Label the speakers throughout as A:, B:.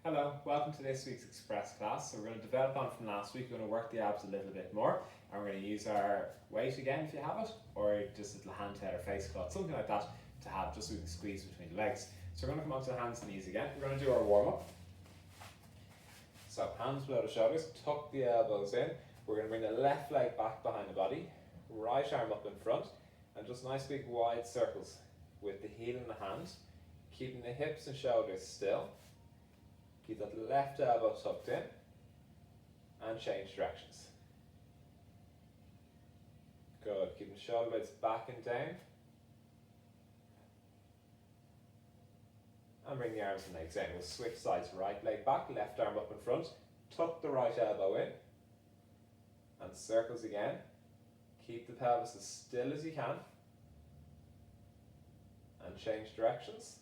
A: Hello, welcome to this week's Express class. So we're going to develop on from last week. We're going to work the abs a little bit more, and we're going to use our weight again if you have it, or just a little handheld or face cloth, something like that to have just so we can squeeze between the legs. So we're going to come onto the hands and knees again. We're going to do our warm up. So hands below the shoulders, tuck the elbows in. We're going to bring the left leg back behind the body, right arm up in front, and just nice big wide circles with the heel in the hand, keeping the hips and shoulders still. Keep that left elbow tucked in and change directions. Good. Keep the shoulder blades back and down. And bring the arms and legs in. We'll switch sides. Right leg back, left arm up in front. Tuck the right elbow in. And circles again. Keep the pelvis as still as you can. And change directions.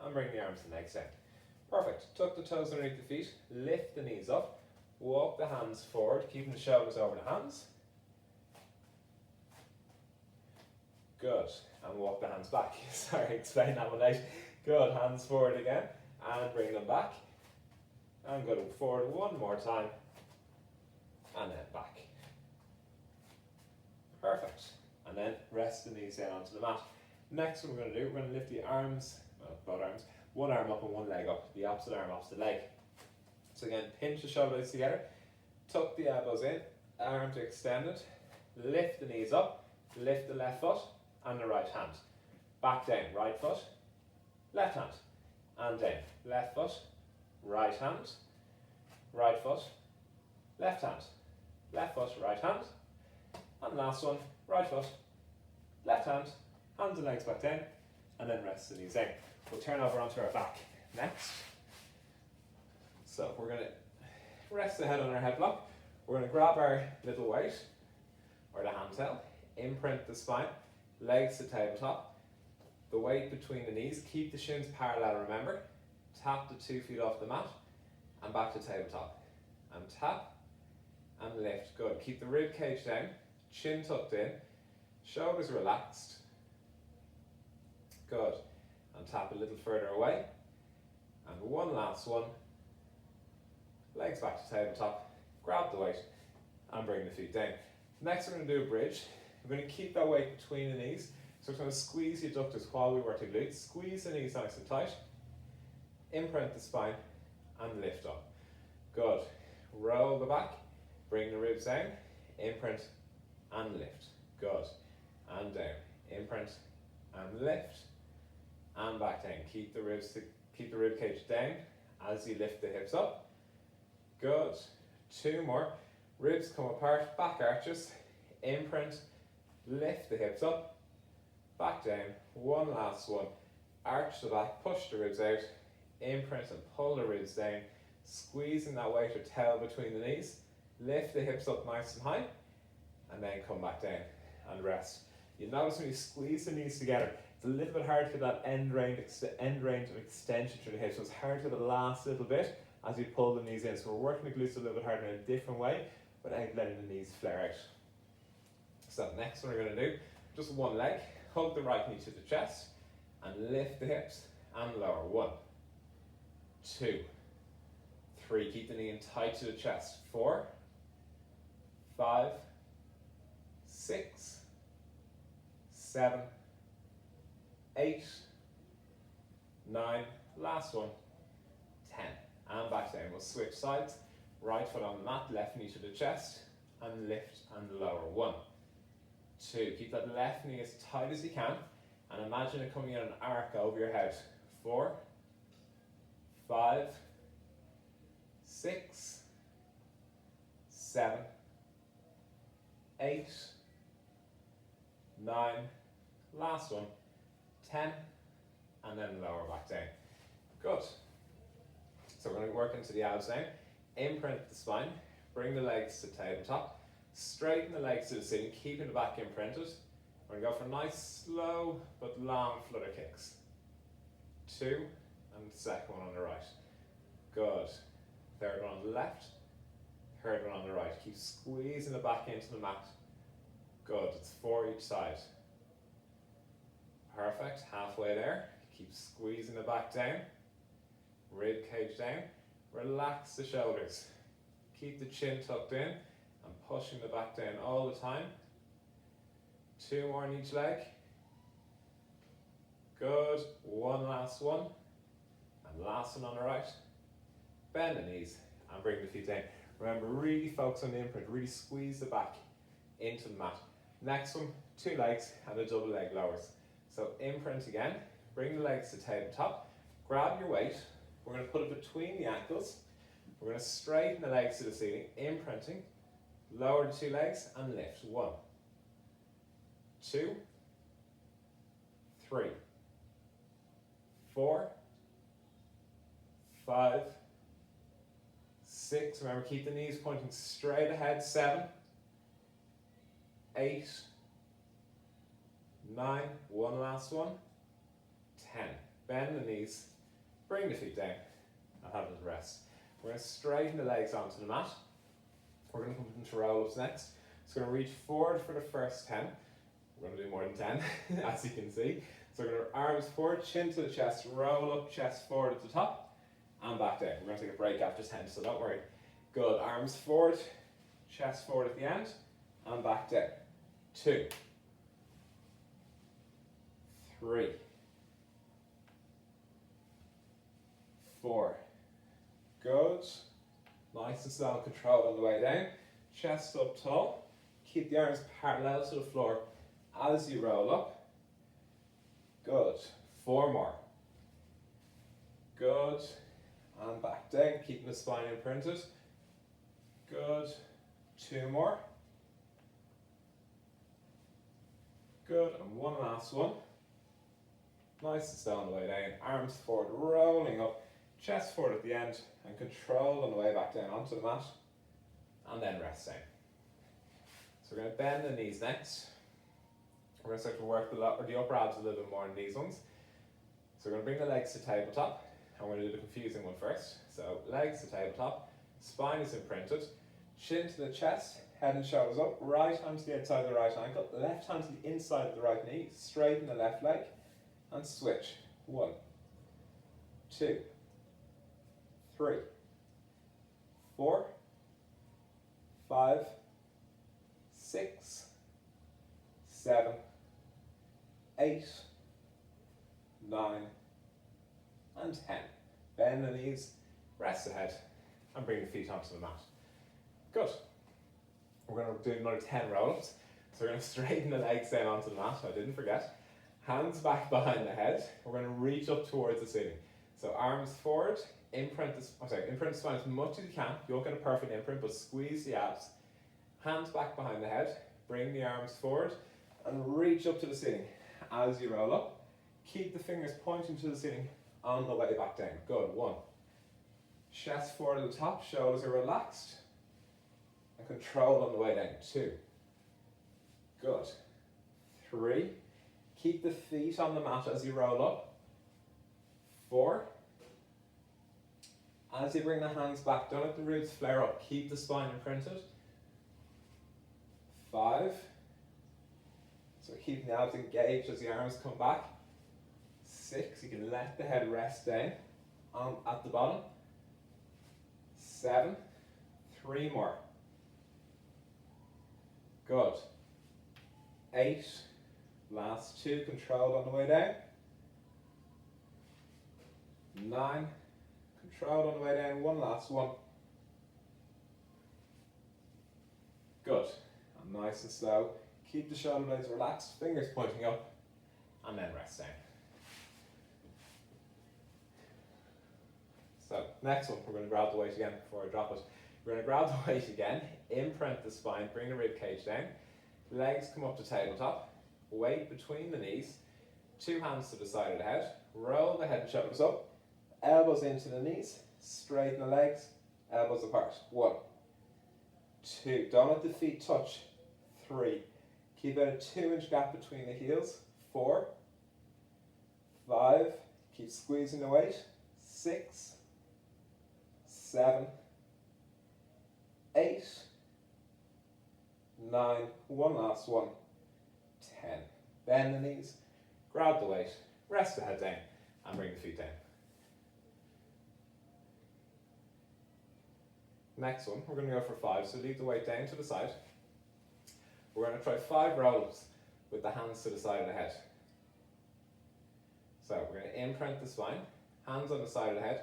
A: And bring the arms and legs in. Perfect. Tuck the toes underneath the feet, lift the knees up, walk the hands forward, keeping the shoulders over the hands. Good. And walk the hands back. Sorry, explain that one out. Good. Hands forward again, and bring them back. And go forward one more time, and then back. Perfect. And then rest the knees down onto the mat. Next, what we're going to do, we're going to lift the arms, both arms, one arm up and one leg up, the opposite arm, opposite leg. So again, pinch the shoulder blades together, tuck the elbows in, arms are extended, lift the knees up, lift the left foot and the right hand. Back down, right foot, left hand, and down. Left foot, right hand, right foot, left hand, left foot, right hand, and last one, right foot, left hand, hands and legs back down, and then rest the knees down. We'll turn over onto our back next. So we're going to rest the head on our head block. We're going to grab our little weight, or the handheld, imprint the spine, legs to tabletop, the weight between the knees, keep the shins parallel, remember. Tap the 2 feet off the mat, and back to tabletop. And tap, and lift. Good. Keep the rib cage down, chin tucked in, shoulders relaxed. Good. And tap a little further away. And one last one. Legs back to tabletop. Grab the weight and bring the feet down. Next we're going to do a bridge. We're going to keep that weight between the knees. So we're going to squeeze the adductors while we work the glutes. Squeeze the knees nice and tight. Imprint the spine and lift up. Good. Roll the back. Bring the ribs down. Imprint and lift. Good. And down. Imprint and lift. And back down. Keep the rib cage down as you lift the hips up. Good. 2 more. Ribs come apart, back arches. Imprint, lift the hips up, back down. One last one. Arch the back, push the ribs out. Imprint and pull the ribs down, squeezing that weight or towel between the knees. Lift the hips up nice and high, and then come back down and rest. You notice when you squeeze the knees together, it's a little bit hard for that end range of extension through the hips. So it's hard for the last little bit as you pull the knees in. So we're working the glutes a little bit harder in a different way without letting the knees flare out. So next one we're going to do, just one leg, hug the right knee to the chest and lift the hips and lower. 1, 2, 3, keep the knee in tight to the chest. 4, 5, 6, 7, 8, 9, last one, 10, and back down. We'll switch sides, right foot on the mat, left knee to the chest, and lift and lower. 1, 2, keep that left knee as tight as you can, and imagine it coming in an arc over your head. 4, 5, 6, 7, 8, 9, last one, 10, and then lower back down. Good. So we're going to work into the abs now. Imprint the spine, bring the legs to tabletop, straighten the legs to the ceiling, keeping the back imprinted. We're going to go for nice, slow, but long flutter kicks. 2, and the second one on the right. Good. Third one on the left, third one on the right. Keep squeezing the back into the mat. Good, it's 4 each side. Perfect, halfway there. Keep squeezing the back down, rib cage down. Relax the shoulders. Keep the chin tucked in and pushing the back down all the time. 2 more on each leg. Good, one last one. And last one on the right. Bend the knees and bring the feet down. Remember, really focus on the imprint, really squeeze the back into the mat. Next one, 2 legs and a double leg lowers. So imprint again, bring the legs to tabletop, grab your weight, we're going to put it between the ankles, we're going to straighten the legs to the ceiling, imprinting, lower the 2 legs and lift. 1, 2, 3, 4, 5, 6, remember keep the knees pointing straight ahead, 7, 8, 9, one last one, 10. Bend the knees, bring the feet down and have a rest. We're going to straighten the legs onto the mat. We're going to come into roll-ups next. So we're going to reach forward for the first 10. We're going to do more than 10, as you can see. So we're going to arms forward, chin to the chest, roll up, chest forward at the top, and back down. We're going to take a break after 10, so don't worry. Good, arms forward, chest forward at the end, and back down. 2, 3, 4. Good. Nice and slow and controlled on the way down. Chest up tall. Keep the arms parallel to the floor as you roll up. Good. 4 more. Good. And back down, keeping the spine imprinted. Good. 2 more. Good. And one last one. Nice and slow on the way down. Arms forward, rolling up. Chest forward at the end. And control on the way back down onto the mat. And then rest down. So we're going to bend the knees next. We're going to start to work the upper abs a little bit more in these ones. So we're going to bring the legs to tabletop. And we're going to do the confusing one first. So legs to tabletop. Spine is imprinted. Chin to the chest. Head and shoulders up. Right hand to the outside of the right ankle. Left hand to the inside of the right knee. Straighten the left leg. And switch. 1, 2, 3, 4, 5, 6, 7, 8, 9, and 10. Bend the knees, rest the head, and bring the feet onto the mat. Good. We're going to do another 10 roll-ups. So we're going to straighten the legs down onto the mat, I didn't forget. Hands back behind the head. We're going to reach up towards the ceiling. So arms forward, imprint the spine as much as you can. You won't get a perfect imprint, but squeeze the abs. Hands back behind the head. Bring the arms forward and reach up to the ceiling. As you roll up, keep the fingers pointing to the ceiling on the way back down. Good. 1. Chest forward at the top, shoulders are relaxed. And control on the way down. 2. Good. 3. Keep the feet on the mat as you roll up. 4. As you bring the hands back, don't let the ribs flare up. Keep the spine imprinted. 5. So keep the abs engaged as the arms come back. 6. You can let the head rest down at the bottom. 7. 3 more. Good. 8. Last 2, controlled on the way down. 9, controlled on the way down, one last one. Good, and nice and slow. Keep the shoulder blades relaxed, fingers pointing up, and then rest down. So, next one, we're going to grab the weight again before I drop it. We're going to grab the weight again, imprint the spine, bring the rib cage down, legs come up to tabletop. Weight between the knees, 2 hands to the side of the head, roll the head and shoulders up, elbows into the knees, straighten the legs, elbows apart. 1, 2, don't let the feet touch. 3, keep out a 2-inch gap between the heels. 4, 5, keep squeezing the weight. 6, 7, 8, 9, one last one. bend the knees, grab the weight, rest the head down, and bring the feet down. Next one, we're going to go for 5, so leave the weight down to the side. We're going to try 5 roll-ups with the hands to the side of the head. So we're going to imprint the spine, hands on the side of the head.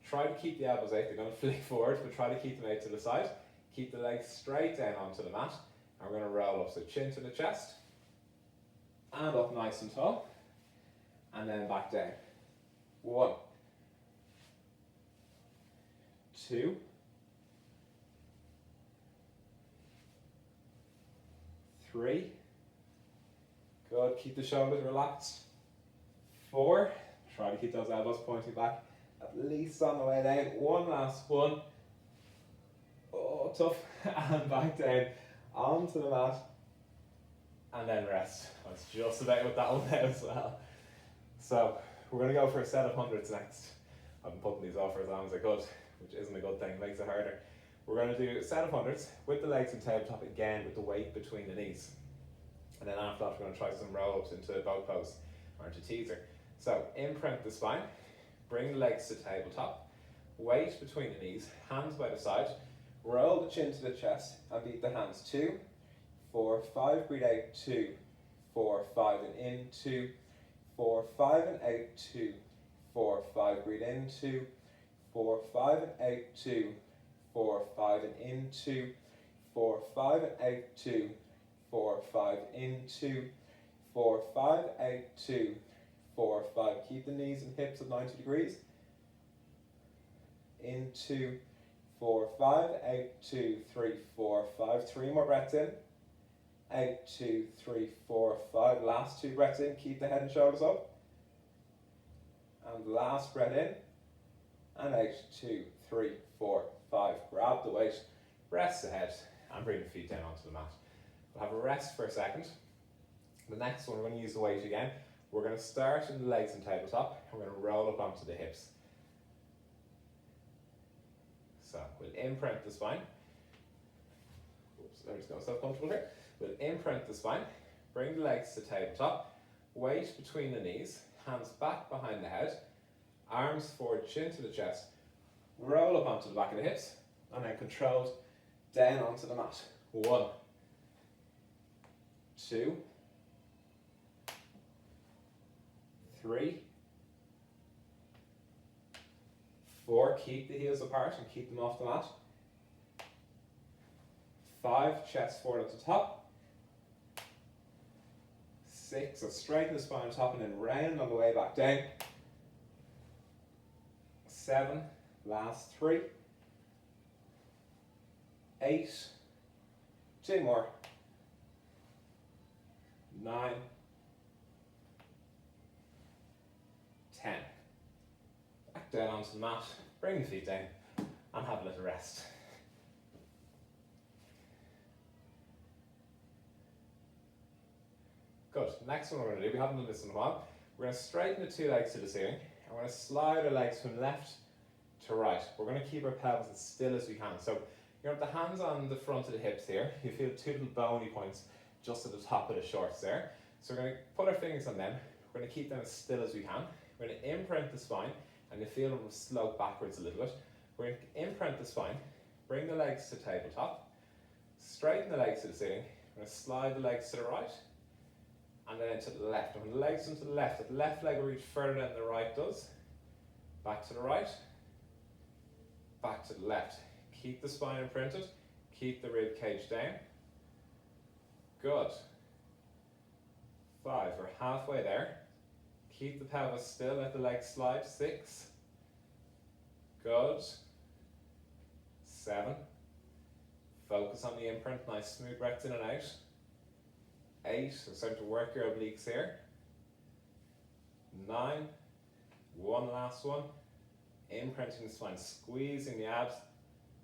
A: Try to keep the elbows out, they're going to flick forward, but try to keep them out to the side. Keep the legs straight down onto the mat, and we're going to roll up, so chin to the chest, and up nice and tall, and then back down. 1, 2, 3, good, keep the shoulders relaxed. 4, try to keep those elbows pointing back, at least on the way down. 1 last one, oh tough, and back down onto the mat, and then rest. I was just about with that one there as well. So we're going to go for a set of hundreds next. I've been putting these off for as long as I could, which isn't a good thing, makes it harder. We're going to do a set of hundreds with the legs and tabletop again with the weight between the knees. And then after that we're going to try some roll-ups into boat pose or into teaser. So imprint the spine, bring the legs to tabletop, weight between the knees, hands by the side, roll the chin to the chest and beat the hands. 2, 4, 5, breathe out, 2, 4, 5 and in, 2, 4, 5 and out, 2, 4, 5, breathe in, 2, 4, 5 and out, 2, 4, 5 and in, 2, 4, 5 and out, 2, 4, 5 in, 2, 4, 5 out, 2, 4, 5. Keep the knees and hips at 90 degrees. In, 2, 4, 5, out, 2, 3, 4, 5. 3 more breaths in. Out, 2, 3, 4, 5. Last 2 breaths in. Keep the head and shoulders up. And last breath in. And out, 2, 3, 4, 5. Grab the weight, rest the head, and bring the feet down onto the mat. We'll have a rest for a second. The next one, we're going to use the weight again. We're going to start in the legs and tabletop, and we're going to roll up onto the hips. So we'll imprint the spine. Oops, I'm just going to stay comfortable here. We'll imprint the spine, bring the legs to tabletop, weight between the knees, hands back behind the head, arms forward, chin to the chest, roll up onto the back of the hips, and then controlled down onto the mat. 1, 2, 3, 4, keep the heels apart and keep them off the mat. 5, chest forward at the top. 6, so straighten the spine top and then round on the way back down. 7, last 3. 8, 2 more. 9, 10. Back down onto the mat, bring the feet down, and have a little rest. Good. Next one we're going to do, we haven't done this in a while. We're going to straighten the 2 legs to the ceiling, and we're going to slide our legs from left to right. We're going to keep our pelvis as still as we can. So you have the hands on the front of the hips here. You feel 2 little bony points just at the top of the shorts there. So we're going to put our fingers on them. We're going to keep them as still as we can. We're going to imprint the spine, and you feel them slope backwards a little bit. We're going to imprint the spine, bring the legs to tabletop, straighten the legs to the ceiling. We're going to slide the legs to the right, and then to the left. And when the legs come to the left leg will reach further than the right does. Back to the right, back to the left. Keep the spine imprinted, keep the rib cage down. Good. 5, we're halfway there. Keep the pelvis still, let the legs slide. 6. Good. 7. Focus on the imprint, nice smooth breaths in and out. 8, so start to work your obliques here. 9. One last one. Imprinting the spine, squeezing the abs.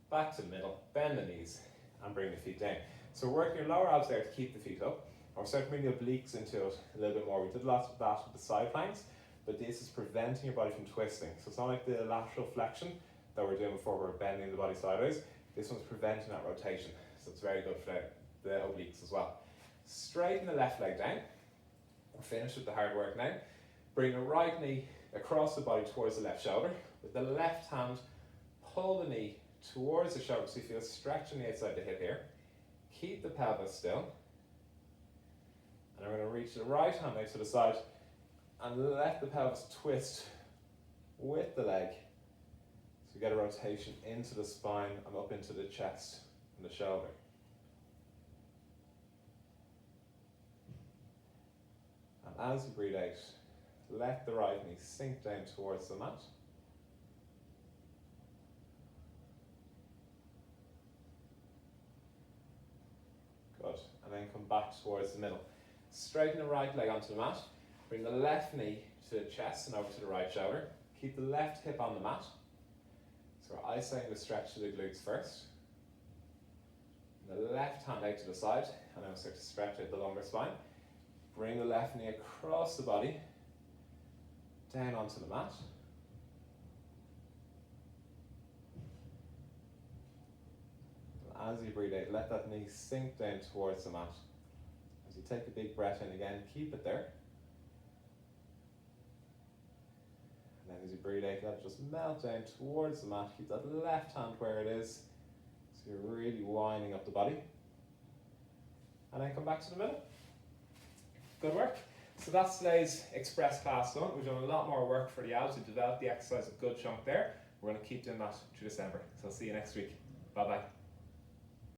A: Back to the middle, bend the knees, and bring the feet down. So working your lower abs there to keep the feet up. Or start to bring the obliques into it a little bit more. We did lots of that with the side planks, but this is preventing your body from twisting. So it's not like the lateral flexion that we're doing before we're bending the body sideways. This one's preventing that rotation. So it's very good for the obliques as well. Straighten the left leg down. We're finished with the hard work now. Bring the right knee across the body towards the left shoulder. With the left hand, pull the knee towards the shoulder so you feel stretch on the outside the hip here. Keep the pelvis still. And we're going to reach the right hand out to the side and let the pelvis twist with the leg. So you get a rotation into the spine and up into the chest and the shoulder. And as you breathe out, let the right knee sink down towards the mat. Good. And then come back towards the middle. Straighten the right leg onto the mat. Bring the left knee to the chest and over to the right shoulder. Keep the left hip on the mat. So we're isolating the stretch to the glutes first. The left hand out to the side, and then we'll start to stretch out the longer spine. Bring the left knee across the body, down onto the mat. And as you breathe out, let that knee sink down towards the mat. As you take a big breath in again, keep it there. And then as you breathe out, let it just melt down towards the mat. Keep that left hand where it is. So you're really winding up the body. And then come back to the middle. Good work. So that's today's express class done. We've done a lot more work for the abs. We've developed the exercise a good chunk there. We're going to keep doing that through December. So I'll see you next week. Bye bye.